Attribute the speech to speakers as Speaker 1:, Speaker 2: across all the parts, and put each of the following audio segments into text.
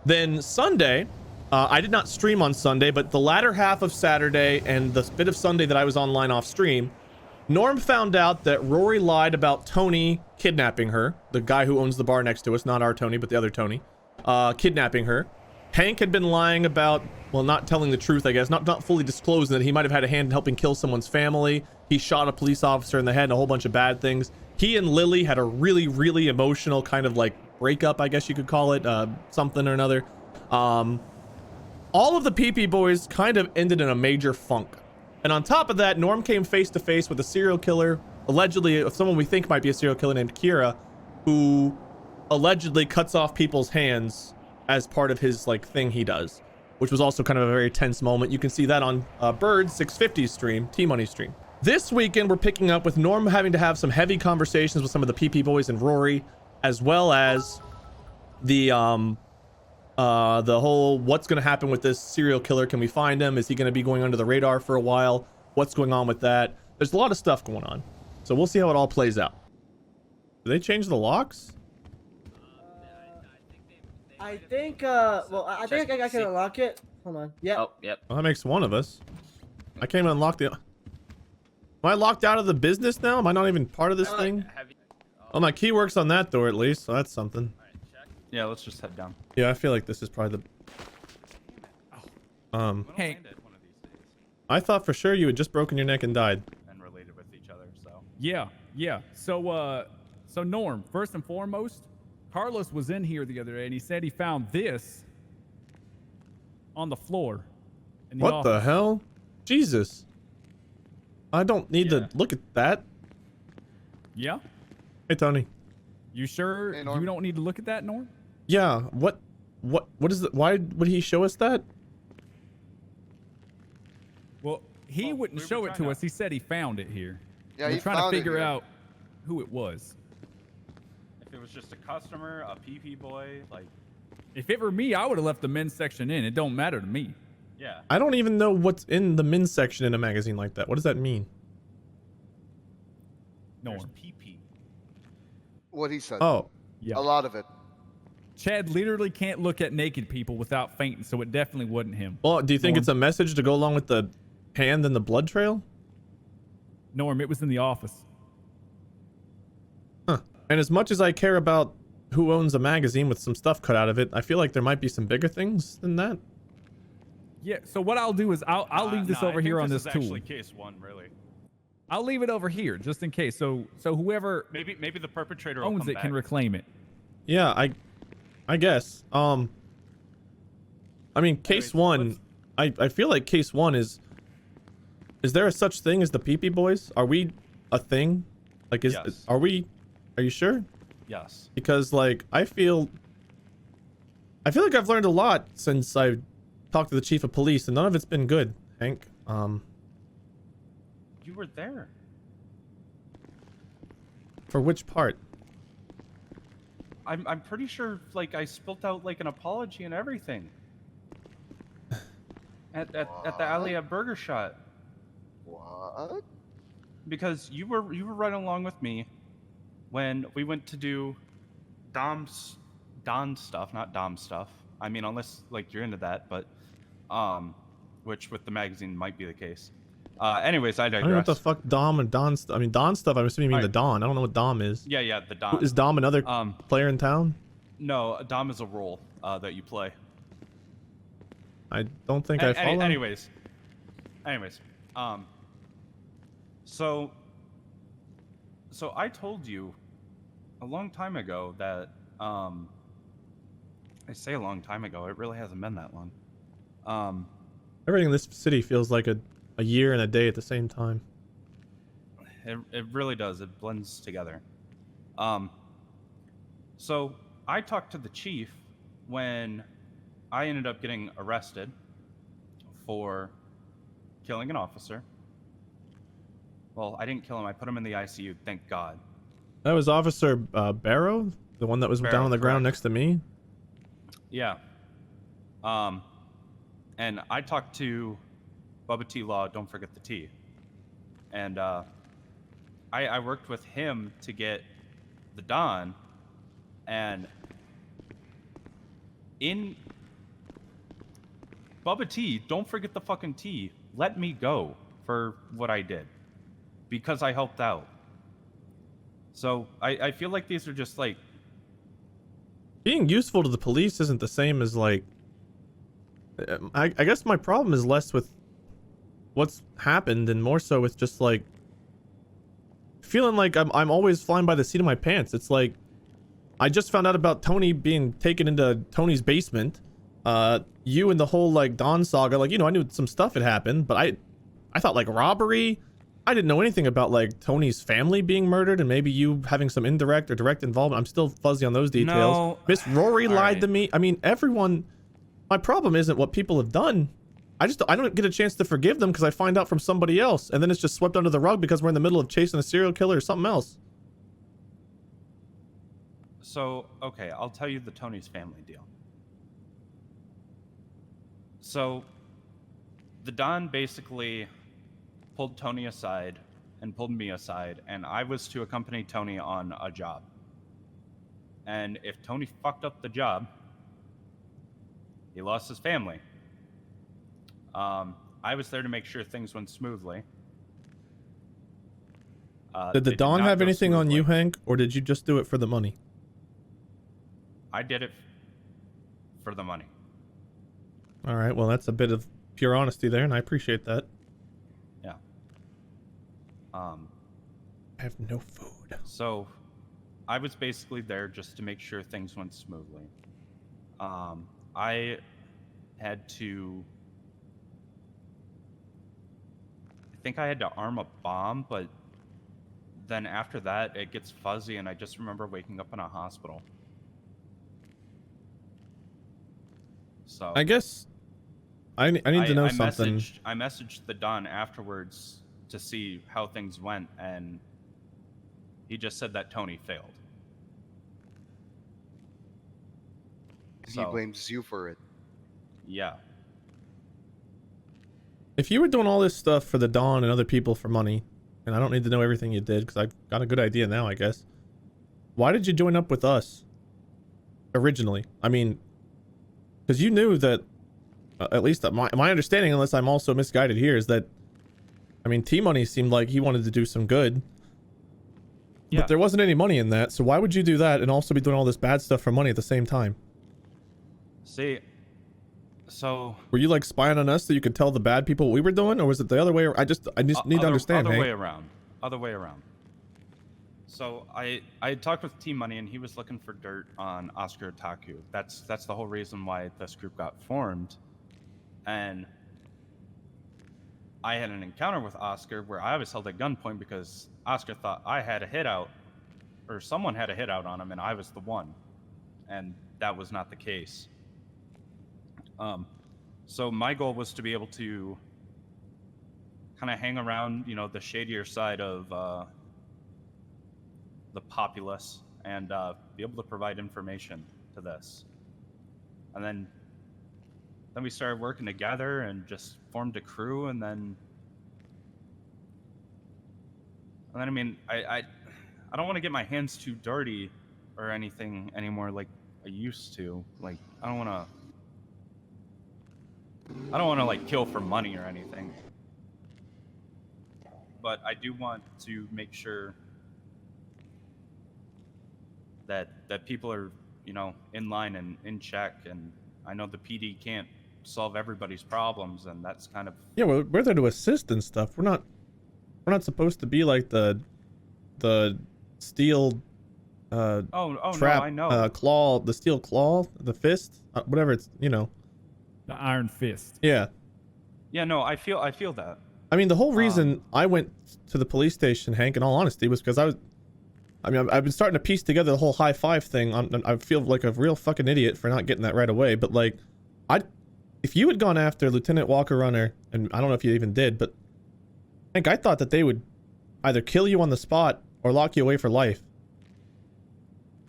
Speaker 1: Then Sunday, I did not stream on Sunday, but the latter half of Saturday and the bit of Sunday that I was online off stream, Norm found out that Rory lied about Tony kidnapping her, the guy who owns the bar next to us, not our Tony, but the other Tony, kidnapping her. Hank had been lying about, well, not telling the truth, I guess, not fully disclosing that he might have had a hand in helping kill someone's family. He shot a police officer in the head and a whole bunch of bad things. He and Lily had a really, really emotional kind of like breakup, I guess you could call it, something or another. All of the PP boys kind of ended in a major funk. And on top of that, Norm came face to face with a serial killer, allegedly someone we think might be a serial killer named Kira, who allegedly cuts off people's hands as part of his like thing he does, which was also kind of a very tense moment. You can see that on Bird's 650 stream, T-Money stream. This weekend, we're picking up with Norm having to have some heavy conversations with some of the PP boys and Rory, as well as the whole what's going to happen with this serial killer. Can we find him? Is he going to be going under the radar for a while? What's going on with that? There's a lot of stuff going on, so we'll see how it all plays out. Did they change the locks?
Speaker 2: I think I think I can unlock it. Hold on. Yep.
Speaker 3: Oh, yep.
Speaker 1: Well, that makes one of us. I can't even unlock the... Am I locked out of the business now? Am I not even part of this thing? Oh, my key works on that door at least, so that's something.
Speaker 3: Yeah, let's just head down.
Speaker 1: Yeah, I feel like this is probably the...
Speaker 4: Hey.
Speaker 1: I thought for sure you had just broken your neck and died.
Speaker 3: And related with each other, so.
Speaker 4: Yeah. So Norm, first and foremost, Carlos was in here the other day and he said he found this on the floor in the
Speaker 1: What the
Speaker 4: office.
Speaker 1: hell? Jesus. I don't need to look at that.
Speaker 4: Yeah?
Speaker 1: Hey, Tony.
Speaker 4: You sure
Speaker 5: Hey, Norm.
Speaker 4: you don't need to look at that, Norm?
Speaker 1: Yeah, what is it? Why would he show us that?
Speaker 4: Well, he wouldn't
Speaker 3: we were
Speaker 4: show it
Speaker 3: trying
Speaker 4: to
Speaker 3: to-
Speaker 4: us. He said he found it here.
Speaker 5: Yeah,
Speaker 4: We're
Speaker 5: he
Speaker 4: trying to
Speaker 5: found it
Speaker 4: figure
Speaker 5: here.
Speaker 4: out who it was.
Speaker 3: If it was just a customer, a PP boy, like,
Speaker 4: If it were me, I would have left the men's section in. It don't matter to me.
Speaker 3: yeah.
Speaker 1: I don't even know what's in the men's section in a magazine like that. What does that mean?
Speaker 3: There's
Speaker 4: Norm.
Speaker 3: PP.
Speaker 5: What he said.
Speaker 1: Oh,
Speaker 4: Yeah.
Speaker 5: A lot of it.
Speaker 4: Chad literally can't look at naked people without fainting, so it definitely wasn't him.
Speaker 1: well, do you think
Speaker 4: Norm.
Speaker 1: it's a message to go along with the hand and the blood trail?
Speaker 4: Norm, it was in the office.
Speaker 1: Huh. And as much as I care about who owns a magazine with some stuff cut out of it, I feel like there might be some bigger things than that.
Speaker 4: Yeah, so what I'll do is I'll leave this over here on this tool.
Speaker 3: Actually, case one, really.
Speaker 4: I'll leave it over here just in case. So whoever
Speaker 3: Maybe the perpetrator will
Speaker 4: owns
Speaker 3: come
Speaker 4: it can
Speaker 3: back.
Speaker 4: reclaim it.
Speaker 1: Yeah, I guess. I mean, case
Speaker 3: Anyways,
Speaker 1: one, I feel like case one is there a such thing as the PP boys? Are we a thing? Like,
Speaker 3: Yes.
Speaker 1: are you sure?
Speaker 3: Yes.
Speaker 1: Because like I feel like I've learned a lot since I talked to the chief of police, and none of it's been good, Hank.
Speaker 3: You were there.
Speaker 1: For which part?
Speaker 3: I'm pretty sure, like, I spilt out, like, an apology and everything. At the alley at Burger Shot.
Speaker 5: What?
Speaker 3: Because you were right along with me when we went to do Don's stuff, not Dom's stuff. I mean, unless like you're into that, but which with the magazine might be the case. Anyways, I
Speaker 1: I don't know what
Speaker 3: digress.
Speaker 1: the fuck Dom and Don I mean, Don stuff, I'm assuming you mean
Speaker 3: Alright.
Speaker 1: the Don. I don't know what Dom is.
Speaker 3: Yeah, the Don.
Speaker 1: Is Dom another player in town?
Speaker 3: No, Dom is a role that you play.
Speaker 1: I don't think I follow.
Speaker 3: Anyways, so I told you a long time ago that I say a long time ago, it really hasn't been that long.
Speaker 1: Everything in this city feels like a year and a day at the same time.
Speaker 3: It really does. It blends together. So I talked to the chief when I ended up getting arrested for killing an officer. Well, I didn't kill him. I put him in the ICU. Thank God.
Speaker 1: That was Officer Barrow, the one that was
Speaker 3: Barrow,
Speaker 1: down on the ground
Speaker 3: correct.
Speaker 1: next to me.
Speaker 3: Yeah. And I talked to Bubba T Law, don't forget the T. And I worked with him to get the Don, and in Bubba T, don't forget the fucking T. Let me go for what I did. Because I helped out. So, I feel like these are just like...
Speaker 1: Being useful to the police isn't the same as like... I guess my problem is less with what's happened and more so with just like... feeling like I'm always flying by the seat of my pants. It's like... I just found out about Tony being taken into Tony's basement. You and the whole like Don saga, like, you know, I knew some stuff had happened, but I thought like robbery. I didn't know anything about like Tony's family being murdered and maybe you having some indirect or direct involvement. I'm still fuzzy on those details.
Speaker 3: No.
Speaker 1: Miss Rory
Speaker 3: All
Speaker 1: lied
Speaker 3: right.
Speaker 1: to me. I mean, everyone, my problem isn't what people have done. I don't get a chance to forgive them because I find out from somebody else and then it's just swept under the rug because we're in the middle of chasing a serial killer or something else.
Speaker 3: So, okay, I'll tell you the Tony's family deal. So, the Don basically pulled Tony aside and pulled me aside, and I was to accompany Tony on a job. And if Tony fucked up the job, he lost his family. I was there to make sure things went smoothly.
Speaker 1: Did the
Speaker 3: They
Speaker 1: Don
Speaker 3: not
Speaker 1: have
Speaker 3: go
Speaker 1: anything on you,
Speaker 3: smoothly.
Speaker 1: Hank, or did you just do it for the money?
Speaker 3: I did it for the money.
Speaker 1: All right, well, that's a bit of pure honesty there, and I appreciate that.
Speaker 3: Yeah.
Speaker 1: I have no food.
Speaker 3: So, I was basically there just to make sure things went smoothly. I had to... I think I had to arm a bomb, but then after that, it gets fuzzy, and I just remember waking up in a hospital. So...
Speaker 1: I guess I need to know something.
Speaker 3: I messaged the Don afterwards to see how things went, and he just said that Tony failed.
Speaker 5: He
Speaker 3: So,
Speaker 5: blames you for it.
Speaker 3: yeah.
Speaker 1: If you were doing all this stuff for the Dawn and other people for money, and I don't need to know everything you did because I've got a good idea now, I guess. Why did you join up with us originally? I mean, because you knew that, at least my understanding, unless I'm also misguided here, is that, I mean, T-Money seemed like he wanted to do some good.
Speaker 3: Yeah.
Speaker 1: But there wasn't any money in that, so why would you do that and also be doing all this bad stuff for money at the same time?
Speaker 3: See, so...
Speaker 1: Were you like spying on us so you could tell the bad people what we were doing, or was it the other way? I just need to understand.
Speaker 3: Other
Speaker 1: Hank.
Speaker 3: way around. Other way around. So I had talked with Team Money, and he was looking for dirt on Oscar Otaku. That's the whole reason why this group got formed. And I had an encounter with Oscar where I was held at gunpoint because Oscar thought I had a hit out, or someone had a hit out on him, and I was the one. And that was not the case. So my goal was to be able to kind of hang around, you know, the shadier side of the populace and be able to provide information to this. And then we started working together and just formed a crew, and then I mean, I don't want to get my hands too dirty or anything anymore like I used to. Like, I don't want to like kill for money or anything. But I do want to make sure that people are, you know, in line and in check, and I know the PD can't solve everybody's problems, and that's kind of...
Speaker 1: Yeah, well, we're there to assist and stuff. We're not supposed to be like the steel
Speaker 3: oh
Speaker 1: trap
Speaker 3: no, I know.
Speaker 1: claw, the steel claw, the fist, whatever it's, you know.
Speaker 4: The Iron Fist.
Speaker 1: Yeah.
Speaker 3: Yeah, no, I feel that.
Speaker 1: I mean, the whole reason I went to the police station, Hank, in all honesty, was because I've been starting to piece together the whole high five thing. I feel like a real fucking idiot for not getting that right away. But like, if you had gone after Lieutenant Walker Runner, and I don't know if you even did, but Hank, I thought that they would either kill you on the spot or lock you away for life.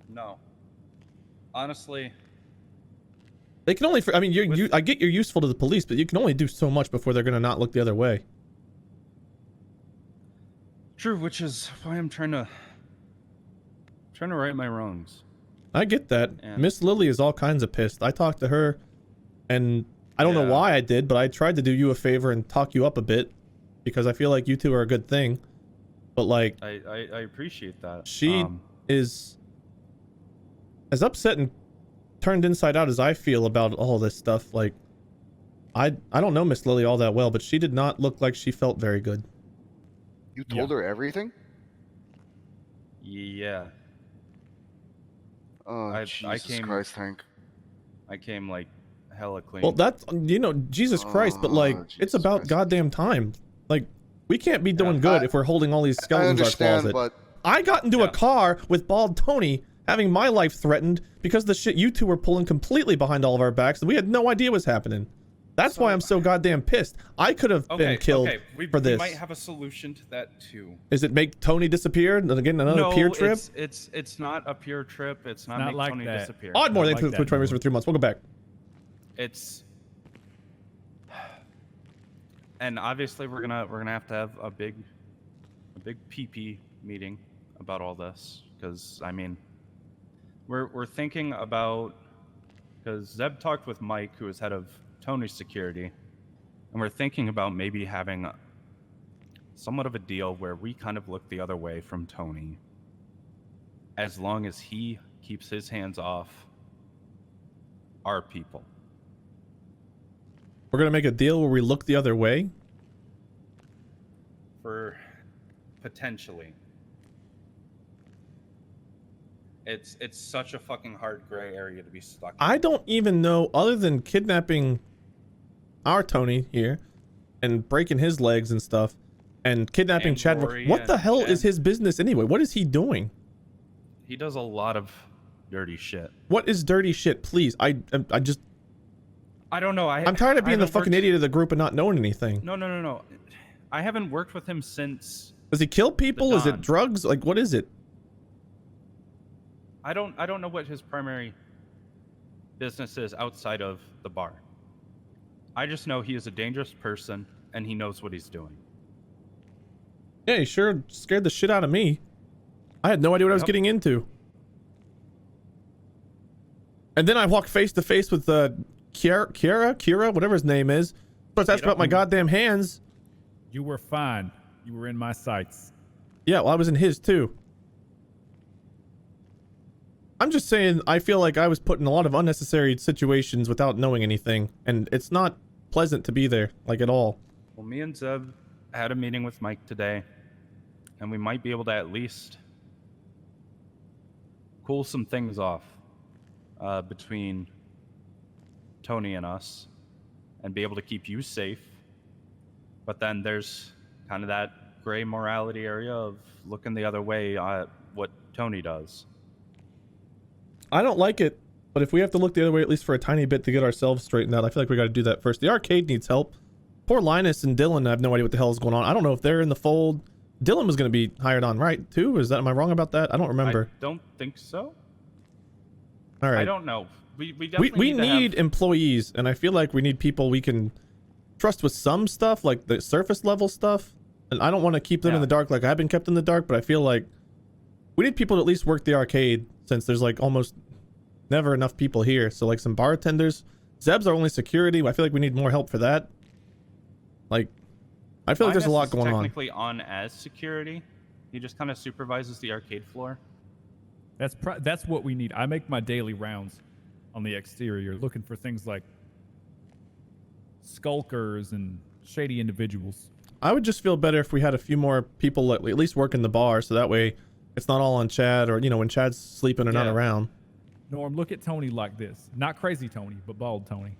Speaker 3: No. Honestly,
Speaker 1: They can only, I mean, I get you're useful to the police, but you can only do so much before they're gonna not look the other way.
Speaker 3: true, which is why I'm trying to right my wrongs.
Speaker 1: I get that.
Speaker 3: Yeah.
Speaker 1: Miss Lily is all kinds of pissed. I talked to her, and I don't know
Speaker 3: Yeah.
Speaker 1: why I did, but I tried to do you a favor and talk you up a bit because I feel like you two are a good thing. But like,
Speaker 3: I appreciate that.
Speaker 1: she is as upset and turned inside out as I feel about all this stuff. Like, I don't know Miss Lily all that well, but she did not look like she felt very good.
Speaker 5: You told her everything?
Speaker 3: Yeah.
Speaker 5: Oh,
Speaker 3: I
Speaker 5: Jesus
Speaker 3: came-
Speaker 5: Christ, Hank.
Speaker 3: I came like hella clean.
Speaker 1: Well, that's, you know, Jesus Christ, but like, it's
Speaker 5: Jesus
Speaker 1: about
Speaker 5: Christ.
Speaker 1: goddamn time. Like, we can't be doing
Speaker 3: Yeah.
Speaker 1: good if we're holding all these
Speaker 5: I
Speaker 1: skeletons in our
Speaker 5: understand,
Speaker 1: closet.
Speaker 5: but
Speaker 1: I got into a
Speaker 3: Yeah.
Speaker 1: car with Bald Tony having my life threatened because the shit you two were pulling completely behind all of our backs and we had no idea was happening. That's why I'm so goddamn pissed. I could have been killed for this.
Speaker 3: We might have a solution to that too.
Speaker 1: Is it make Tony disappear? And again, another peer trip?
Speaker 3: It's not a peer trip. It's not,
Speaker 4: not
Speaker 3: make
Speaker 4: like
Speaker 3: Tony
Speaker 4: that.
Speaker 3: disappear.
Speaker 1: Odd more
Speaker 4: I
Speaker 1: than
Speaker 4: like
Speaker 1: like
Speaker 4: that,
Speaker 1: 20 minutes
Speaker 4: Noah.
Speaker 1: for 3 months. We'll go back.
Speaker 3: It's and obviously we're gonna have to have a big PP meeting about all this because I mean we're thinking about because Zeb talked with Mike, who is head of Tony's security, and we're thinking about maybe having somewhat of a deal where we kind of look the other way from Tony as long as he keeps his hands off our people.
Speaker 1: We're going to make a deal where we look the other way.
Speaker 3: For potentially. It's such a fucking hard gray area to be stuck in.
Speaker 1: I don't even know, other than kidnapping our Tony here and breaking his legs and stuff and kidnapping
Speaker 3: And
Speaker 1: Chad.
Speaker 3: Rory
Speaker 1: What the
Speaker 3: and
Speaker 1: hell is
Speaker 3: Chad.
Speaker 1: his business anyway? What is he doing?
Speaker 3: He does a lot of dirty shit.
Speaker 1: What is dirty shit? Please. I just,
Speaker 3: I don't know.
Speaker 1: I'm tired of being the fucking idiot of the group and not knowing anything.
Speaker 3: No. I haven't worked with him since.
Speaker 1: Does he kill people? Is it
Speaker 3: Don.
Speaker 1: drugs? Like, what is it?
Speaker 3: I don't know what his primary business is outside of the bar. I just know he is a dangerous person and he knows what he's doing.
Speaker 1: Yeah, he sure scared the shit out of me. I had no idea what I was
Speaker 3: Yep.
Speaker 1: getting into. And then I walked face to face with Kira, whatever his name is. But that's
Speaker 3: Kira?
Speaker 1: about my goddamn hands.
Speaker 4: You were fine. You were in my sights.
Speaker 1: Yeah, well, I was in his too. I'm just saying, I feel like I was put in a lot of unnecessary situations without knowing anything, and it's not pleasant to be there, like, at all.
Speaker 3: Well, me and Zeb had a meeting with Mike today, and we might be able to at least cool some things off between Tony and us and be able to keep you safe. But then there's kind of that gray morality area of looking the other way at what Tony does.
Speaker 1: I don't like it, but if we have to look the other way at least for a tiny bit to get ourselves straightened out, I feel like we got to do that first. The arcade needs help. Poor Linus and Dylan, I have no idea what the hell is going on. I don't know if they're in the fold. Dylan was going to be hired on, right, too? Is that, am I wrong about that? I don't remember.
Speaker 3: I don't think so.
Speaker 1: All right.
Speaker 3: I don't know. We definitely
Speaker 1: We
Speaker 3: need to
Speaker 1: need
Speaker 3: have,
Speaker 1: employees, and I feel like we need people we can trust with some stuff, like the surface level stuff. And I don't want to keep them in
Speaker 3: Yeah.
Speaker 1: the dark like I've been kept in the dark, but I feel like we need people to at least work the arcade, since there's like almost never enough people here. So like some bartenders. Zeb's our only security. I feel like we need more help for that. Like, I feel like there's a lot
Speaker 3: Linus is
Speaker 1: going on.
Speaker 3: technically on as security. He just kind of supervises the arcade floor.
Speaker 4: That's what we need. I make my daily rounds on the exterior, looking for things like skulkers and shady individuals.
Speaker 1: I would just feel better if we had a few more people at least work in the bar, so that way it's not all on Chad, or, you know, when Chad's sleeping or not
Speaker 3: Yeah.
Speaker 1: around.
Speaker 4: Norm, look at Tony like this. Not crazy Tony, but bald Tony.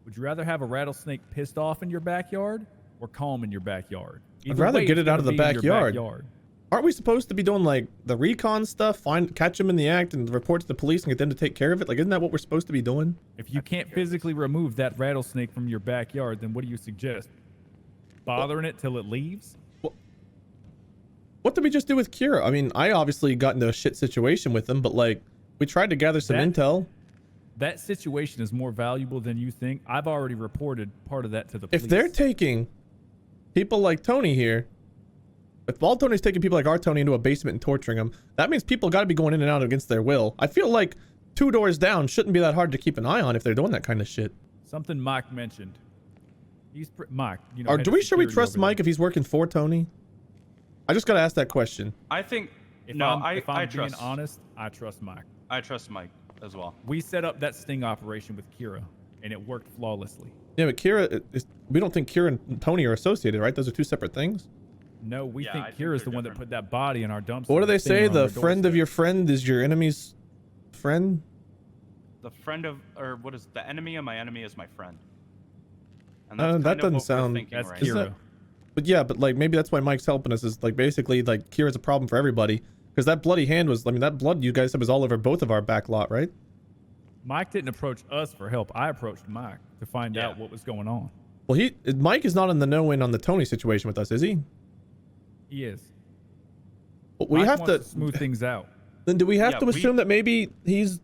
Speaker 4: Would you rather have a rattlesnake pissed off in your backyard or calm in your backyard? Either
Speaker 1: rather
Speaker 4: way,
Speaker 1: get
Speaker 4: it's
Speaker 1: it out of
Speaker 4: gonna
Speaker 1: the
Speaker 4: be in your
Speaker 1: backyard. Aren't we supposed to be doing like the recon stuff, catch them in the act and report to the police and get them to take care of it? Like, isn't that what we're supposed to be doing?
Speaker 4: If you can't physically remove that rattlesnake from your backyard, then what do you suggest? Bothering it till it leaves?
Speaker 1: What did we just do with Kira? I mean, I obviously got into a shit situation with them, but like, we tried to gather some intel.
Speaker 4: That situation is more valuable than you think. I've already reported part of that to the police.
Speaker 1: If they're taking people like Tony here, if Bald Tony's taking people like our Tony into a basement and torturing them, that means people got to be going in and out against their will. I feel like 2 doors down shouldn't be that hard to keep an eye on if they're doing that kind of shit.
Speaker 4: Something Mike mentioned. Mike, you know.
Speaker 1: Or
Speaker 4: head
Speaker 1: do
Speaker 4: of
Speaker 1: we should we
Speaker 4: security
Speaker 1: trust
Speaker 4: over
Speaker 1: Mike
Speaker 4: there.
Speaker 1: if he's working for Tony? I just gotta ask that question.
Speaker 3: I think
Speaker 4: If
Speaker 3: no.
Speaker 4: I'm
Speaker 3: I
Speaker 4: being
Speaker 3: trust.
Speaker 4: honest, I trust Mike.
Speaker 3: I trust Mike as well.
Speaker 4: We set up that sting operation with Kira, and it worked flawlessly.
Speaker 1: Yeah, but Kira, we don't think Kira and Tony are associated, right? Those are two separate things.
Speaker 4: No, we
Speaker 3: Yeah, I
Speaker 4: think
Speaker 3: think
Speaker 4: Kira's the
Speaker 3: they're
Speaker 4: one that
Speaker 3: different.
Speaker 4: put that body in our dumpster.
Speaker 1: What do they
Speaker 4: sitting
Speaker 1: say?
Speaker 4: on
Speaker 1: The
Speaker 4: our
Speaker 1: friend of
Speaker 4: doorstep.
Speaker 1: your friend is your enemy's friend?
Speaker 3: The friend of, or what is the enemy of my enemy is my friend. And
Speaker 1: That
Speaker 3: kind
Speaker 1: doesn't
Speaker 3: of what we're
Speaker 1: sound-
Speaker 3: thinking
Speaker 4: That's
Speaker 3: right
Speaker 1: Is
Speaker 3: now.
Speaker 1: that-
Speaker 4: Kira.
Speaker 1: But yeah, but like maybe that's why Mike's helping us is like basically like Kira's a problem for everybody. Because that bloody hand was, I mean, that blood you guys said was all over both of our back lot, right?
Speaker 4: Mike didn't approach us for help. I approached Mike to find
Speaker 3: Yeah.
Speaker 4: out what was going on.
Speaker 1: Well, Mike is not in the know-in on the Tony situation with us, is he?
Speaker 4: He is.
Speaker 1: But we
Speaker 4: Mike
Speaker 1: have
Speaker 4: wants
Speaker 1: to,
Speaker 4: smooth things out.
Speaker 1: then do we have
Speaker 3: Yeah,
Speaker 1: to assume that maybe he's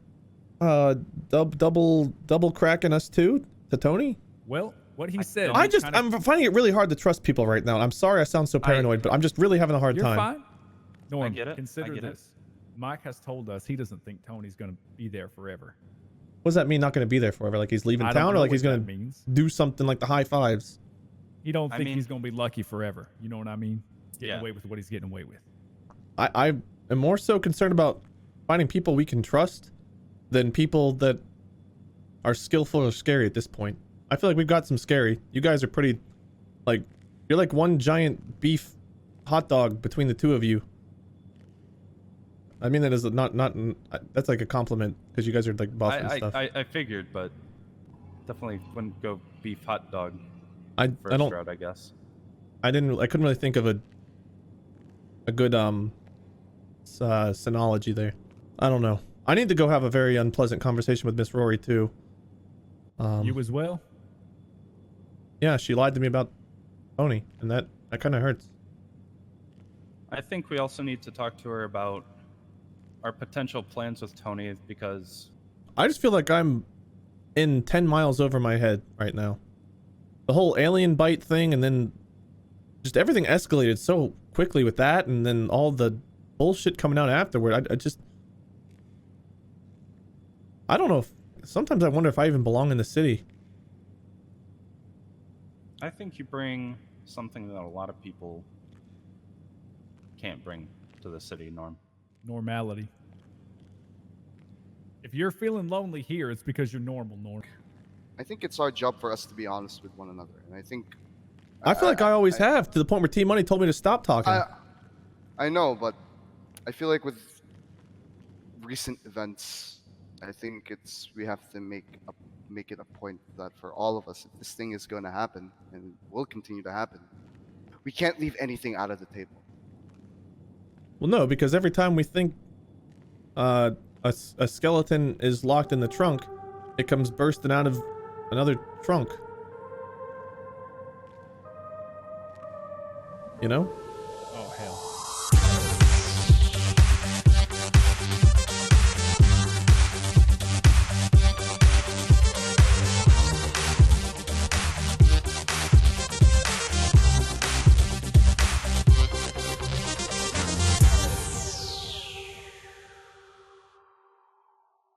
Speaker 1: double cracking us too to Tony?
Speaker 4: Well, what he said.
Speaker 3: don't-
Speaker 4: he kinda-
Speaker 1: I'm finding it really hard to trust people right now. I'm sorry I sound so paranoid, but I'm just really having a hard
Speaker 4: You're
Speaker 1: time.
Speaker 4: fine. Norm,
Speaker 3: get it. I
Speaker 4: consider
Speaker 3: get it.
Speaker 4: this. Mike has told us he doesn't think Tony's going to be there forever.
Speaker 1: What does that mean? Not going to be there forever? Like he's leaving
Speaker 4: I don't
Speaker 1: town, or
Speaker 4: know
Speaker 1: like
Speaker 4: what
Speaker 1: he's going
Speaker 4: that
Speaker 1: to
Speaker 4: means.
Speaker 1: do something like the high fives?
Speaker 4: You don't
Speaker 3: I
Speaker 4: think
Speaker 3: mean-
Speaker 4: he's going to be lucky forever. You know what I mean? Getting
Speaker 3: Yeah.
Speaker 4: away with what he's getting away with.
Speaker 1: I am more so concerned about finding people we can trust than people that are skillful or scary at this point. I feel like we've got some scary. You guys are pretty, like, you're like one giant beef hot dog between the two of you. I mean that is not that's like a compliment because you guys are like buff and stuff.
Speaker 3: I figured, but definitely wouldn't go beef hot dog
Speaker 1: I
Speaker 3: first
Speaker 1: don't
Speaker 3: route, I guess.
Speaker 1: I couldn't really think of a good synology there. I don't know. I need to go have a very unpleasant conversation with Miss Rory too.
Speaker 4: You as well?
Speaker 1: Yeah, she lied to me about Tony, and that kind of hurts.
Speaker 3: I think we also need to talk to her about our potential plans with Tony because
Speaker 1: I just feel like I'm in 10 miles over my head right now. The whole alien bite thing, and then just everything escalated so quickly with that, and then all the bullshit coming out afterward. I don't know if sometimes I wonder if I even belong in the city.
Speaker 3: I think you bring something that a lot of people can't bring to the city, Norm.
Speaker 4: Normality. If you're feeling lonely here, it's because you're normal, Norm.
Speaker 5: I think it's our job for us to be honest with one another, and I think
Speaker 1: I feel like I always have, to the point where T Money told me to stop talking.
Speaker 5: I know, but I feel like with recent events, I think we have to make it a point that for all of us, if this thing is going to happen and will continue to happen, we can't leave anything out of the table.
Speaker 1: Well, no, because every time we think a skeleton is locked in the trunk, it comes bursting out of another trunk. You know?
Speaker 4: Oh, hell.